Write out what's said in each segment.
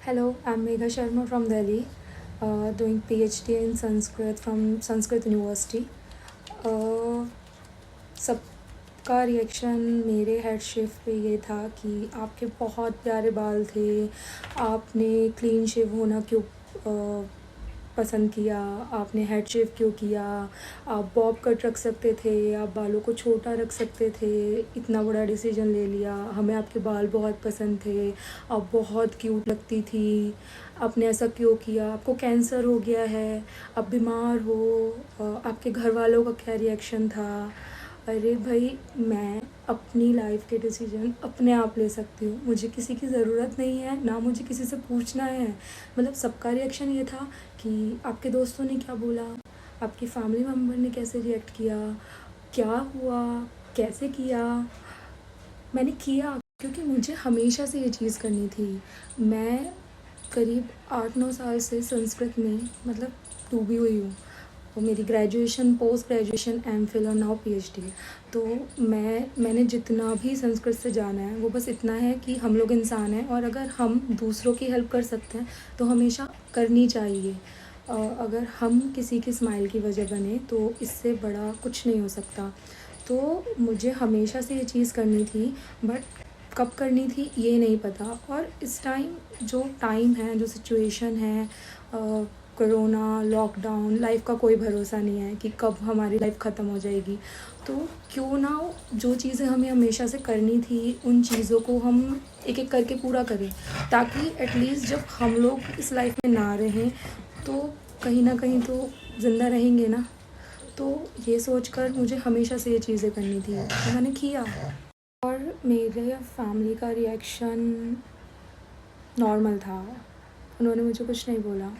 Hello, I'm Megha Sharma from Delhi, doing PhD in Sanskrit from Sanskrit University. Uh, सबका reaction मेरे head chef पे ये था कि आपके बहुत प्यारे बाल थे, आपने क्लीन शेव होना क्यों पसंद किया, आपने हेड शेव क्यों किया, आप बॉब कट रख सकते थे, आप बालों को छोटा रख सकते थे, इतना बड़ा डिसीजन ले लिया, हमें आपके बाल बहुत पसंद थे, आप बहुत क्यूट लगती थी, आपने ऐसा क्यों किया, आपको कैंसर हो गया है, आप बीमार हो, आपके घर वालों का क्या रिएक्शन था। अरे भाई, मैं अपनी लाइफ के डिसीजन अपने आप ले सकती हूँ, मुझे किसी की ज़रूरत नहीं है, ना मुझे किसी से पूछना है। मतलब सबका रिएक्शन ये था कि आपके दोस्तों ने क्या बोला, आपकी फैमिली मेम्बर ने कैसे रिएक्ट किया, क्या हुआ, कैसे किया। मैंने किया क्योंकि मुझे हमेशा से ये चीज़ करनी थी। मैं करीब 8-9 साल से संस्कृत में मतलब डूबी हुई हूँ। वो मेरी ग्रेजुएशन, पोस्ट ग्रेजुएशन, एमफिल और नाउ पीएचडी। तो मैंने जितना भी संस्कृत से जाना है वो बस इतना है कि हम लोग इंसान हैं, और अगर हम दूसरों की हेल्प कर सकते हैं तो हमेशा करनी चाहिए। अगर हम किसी की स्माइल की वजह बने तो इससे बड़ा कुछ नहीं हो सकता। तो मुझे हमेशा से ये चीज़ करनी थी, बट कब करनी थी ये नहीं पता। और इस टाइम है, जो सिचुएशन है, कोरोना, लॉकडाउन, लाइफ का कोई भरोसा नहीं है कि कब हमारी लाइफ ख़त्म हो जाएगी। तो क्यों ना जो चीज़ें हमें हमेशा से करनी थी उन चीज़ों को हम एक एक करके पूरा करें, ताकि एटलीस्ट जब हम लोग इस लाइफ में ना रहें तो कहीं ना कहीं तो ज़िंदा रहेंगे ना। तो ये सोचकर मुझे हमेशा से ये चीज़ें करनी थी, तो मैंने किया। और मेरे फैमिली का रिएक्शन नॉर्मल था, उन्होंने मुझे कुछ नहीं बोला।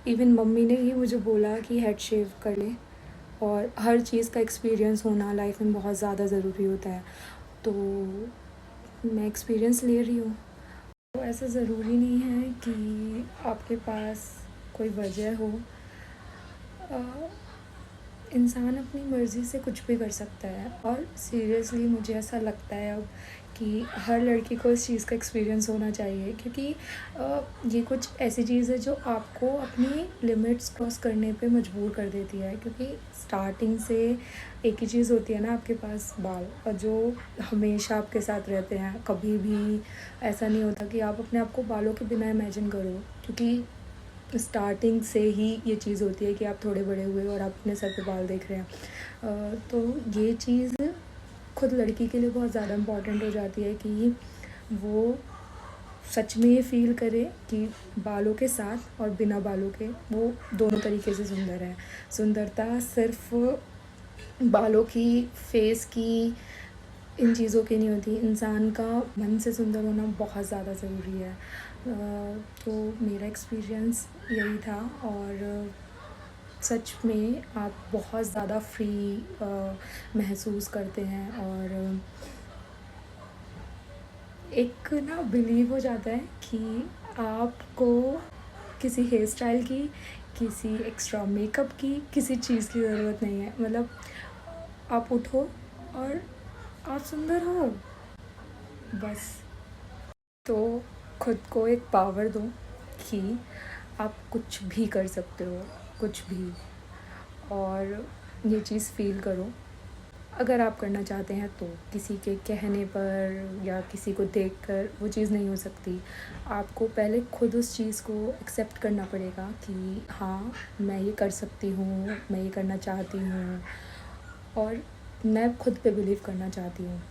इवन मम्मी ने ही मुझे बोला कि हेड शेव कर ले, और हर चीज़ का एक्सपीरियंस होना लाइफ में बहुत ज़्यादा ज़रूरी होता है। तो मैं एक्सपीरियंस ले रही हूँ। तो ऐसा ज़रूरी नहीं है कि आपके पास कोई वजह हो। इंसान अपनी मर्ज़ी से कुछ भी कर सकता है, और सीरियसली मुझे ऐसा लगता है अब कि हर लड़की को इस चीज़ का एक्सपीरियंस होना चाहिए, क्योंकि ये कुछ ऐसी चीज़ है जो आपको अपनी लिमिट्स क्रॉस करने पे मजबूर कर देती है। क्योंकि स्टार्टिंग से एक ही चीज़ होती है ना आपके पास, बाल, और जो हमेशा आपके साथ रहते हैं। कभी भी ऐसा नहीं होता कि आप अपने आप को बालों के बिना इमेजिन करो, क्योंकि स्टार्टिंग से ही ये चीज़ होती है कि आप थोड़े बड़े हुए और आप अपने सर पे बाल देख रहे हैं। तो ये चीज़ खुद लड़की के लिए बहुत ज़्यादा इम्पॉर्टेंट हो जाती है कि वो सच में ये फ़ील करे कि बालों के साथ और बिना बालों के वो दोनों तरीके से सुंदर है। सुंदरता सिर्फ बालों की, फेस की, इन चीज़ों की नहीं होती। इंसान का मन से सुंदर होना बहुत ज़्यादा ज़रूरी है। तो मेरा एक्सपीरियंस यही था, और सच में आप बहुत ज़्यादा फ्री महसूस करते हैं, और एक ना बिलीव हो जाता है कि आपको किसी हेयर स्टाइल की, किसी एक्स्ट्रा मेकअप की, किसी चीज़ की ज़रूरत नहीं है। मतलब आप उठो और आप सुंदर हो, बस। तो खुद को एक पावर दो कि आप कुछ भी कर सकते हो, कुछ भी। और ये चीज़ फ़ील करो। अगर आप करना चाहते हैं तो किसी के कहने पर या किसी को देखकर वो चीज़ नहीं हो सकती। आपको पहले खुद उस चीज़ को एक्सेप्ट करना पड़ेगा कि हाँ, मैं ये कर सकती हूँ, मैं ये करना चाहती हूँ, और मैं खुद पे बिलीव करना चाहती हूँ।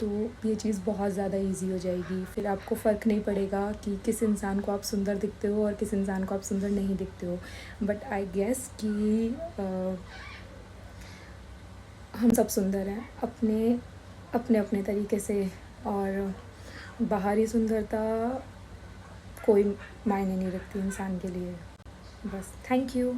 तो ये चीज़ बहुत ज़्यादा ईज़ी हो जाएगी। फिर आपको फ़र्क नहीं पड़ेगा कि किस इंसान को आप सुंदर दिखते हो और किस इंसान को आप सुंदर नहीं दिखते हो। बट आई गेस कि हम सब सुंदर हैं अपने अपने अपने तरीके से, और बाहरी सुंदरता कोई मायने नहीं रखती इंसान के लिए। बस, थैंक यू।